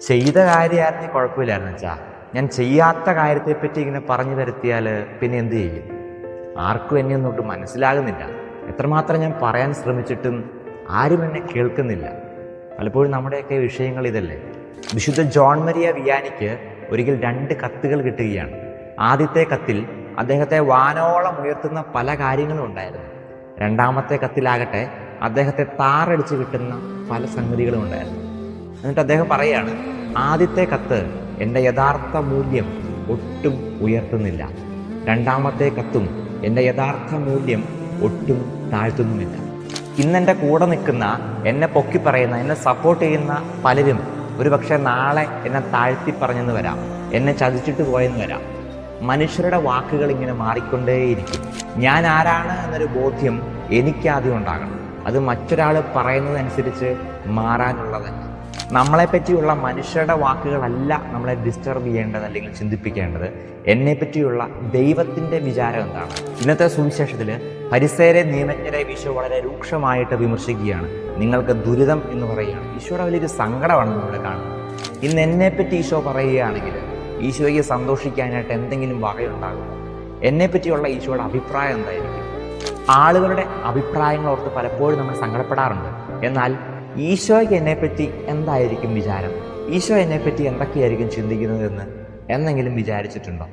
ചെയ്ത കാര്യമായിരുന്നു കുഴപ്പമില്ലായിരുന്നു വെച്ചാ, ഞാൻ ചെയ്യാത്ത കാര്യത്തെപ്പറ്റി ഇങ്ങനെ പറഞ്ഞു തരുത്തിയാൽ പിന്നെ എന്ത് ചെയ്യും? ആർക്കും എന്നെ ഒന്നോട്ട് മനസ്സിലാകുന്നില്ല. എത്രമാത്രം ഞാൻ പറയാൻ ശ്രമിച്ചിട്ടും ആരും എന്നെ കേൾക്കുന്നില്ല. പലപ്പോഴും നമ്മുടെയൊക്കെ വിഷയങ്ങൾ ഇതല്ലേ. വിശുദ്ധ ജോൺ മരിയ വിയാനിക്ക് ഒരിക്കൽ 2 കത്തുകൾ കിട്ടുകയാണ്. ആദ്യത്തെ കത്തിൽ അദ്ദേഹത്തെ വാനോളം ഉയർത്തുന്ന പല കാര്യങ്ങളും ഉണ്ടായിരുന്നു. 2ാമത്തെ കത്തിലാകട്ടെ അദ്ദേഹത്തെ താറടിച്ച് കിട്ടുന്ന പല സംഗതികളും ഉണ്ടായിരുന്നു. എന്നിട്ട് അദ്ദേഹം പറയുകയാണ്, ആദ്യത്തെ കത്ത് എൻ്റെ യഥാർത്ഥ മൂല്യം ഒട്ടും ഉയർത്തുന്നില്ല, 2ാമത്തെ കത്തും എൻ്റെ യഥാർത്ഥ മൂല്യം ഒട്ടും താഴ്ത്തുന്നുമില്ല. ഇന്നെൻ്റെ കൂടെ നിൽക്കുന്ന, എന്നെ പൊക്കി പറയുന്ന, എന്നെ സപ്പോർട്ട് ചെയ്യുന്ന പലരും ഒരുപക്ഷെ നാളെ എന്നെ താഴ്ത്തി പറഞ്ഞെന്ന് വരാം, എന്നെ ചതിച്ചിട്ട് പോയെന്ന് വരാം. മനുഷ്യരുടെ വാക്കുകൾ ഇങ്ങനെ മാറിക്കൊണ്ടേയിരിക്കും. ഞാൻ ആരാണ് എന്നൊരു ബോധ്യം എനിക്കാദ്യം ഉണ്ടാകണം. അത് മറ്റൊരാൾ പറയുന്നതനുസരിച്ച് മാറാനുള്ളതല്ല. നമ്മളെപ്പറ്റിയുള്ള മനുഷ്യരുടെ വാക്കുകളല്ല നമ്മളെ ഡിസ്റ്റർബ് ചെയ്യേണ്ടത് അല്ലെങ്കിൽ ചിന്തിപ്പിക്കേണ്ടത്. എന്നെപ്പറ്റിയുള്ള ദൈവത്തിൻ്റെ വിചാരം എന്താണ്? ഇന്നത്തെ സുവിശേഷത്തിൽ ഫരിസേരെ നിയമജ്ഞരെ ഈശോ വളരെ രൂക്ഷമായിട്ട് വിമർശിക്കുകയാണ്. നിങ്ങൾക്ക് ദുരിതം എന്ന് പറയുകയാണ്. ഈശോയുടെ വലിയൊരു സങ്കടമാണ് നമ്മൾ കാണുന്നത്. ഇന്ന് എന്നെപ്പറ്റി ഈശോ പറയുകയാണെങ്കിൽ ഈശോയ്ക്ക് സന്തോഷിക്കാനായിട്ട് എന്തെങ്കിലും വകയുണ്ടാകും? എന്നെപ്പറ്റിയുള്ള ഈശോയുടെ അഭിപ്രായം എന്തായിരിക്കും? ആളുകളുടെ അഭിപ്രായങ്ങൾ ഓർത്ത് പലപ്പോഴും നമ്മൾ സങ്കടപ്പെടാറുണ്ട്. എന്നാൽ ഈശോയ്ക്ക് എന്നെപ്പറ്റി എന്തായിരിക്കും വിചാരം? ഈശോ എന്നെപ്പറ്റി എന്തൊക്കെയായിരിക്കും ചിന്തിക്കുന്നത് എന്ന് എന്നെങ്കിലും വിചാരിച്ചിട്ടുണ്ടോ?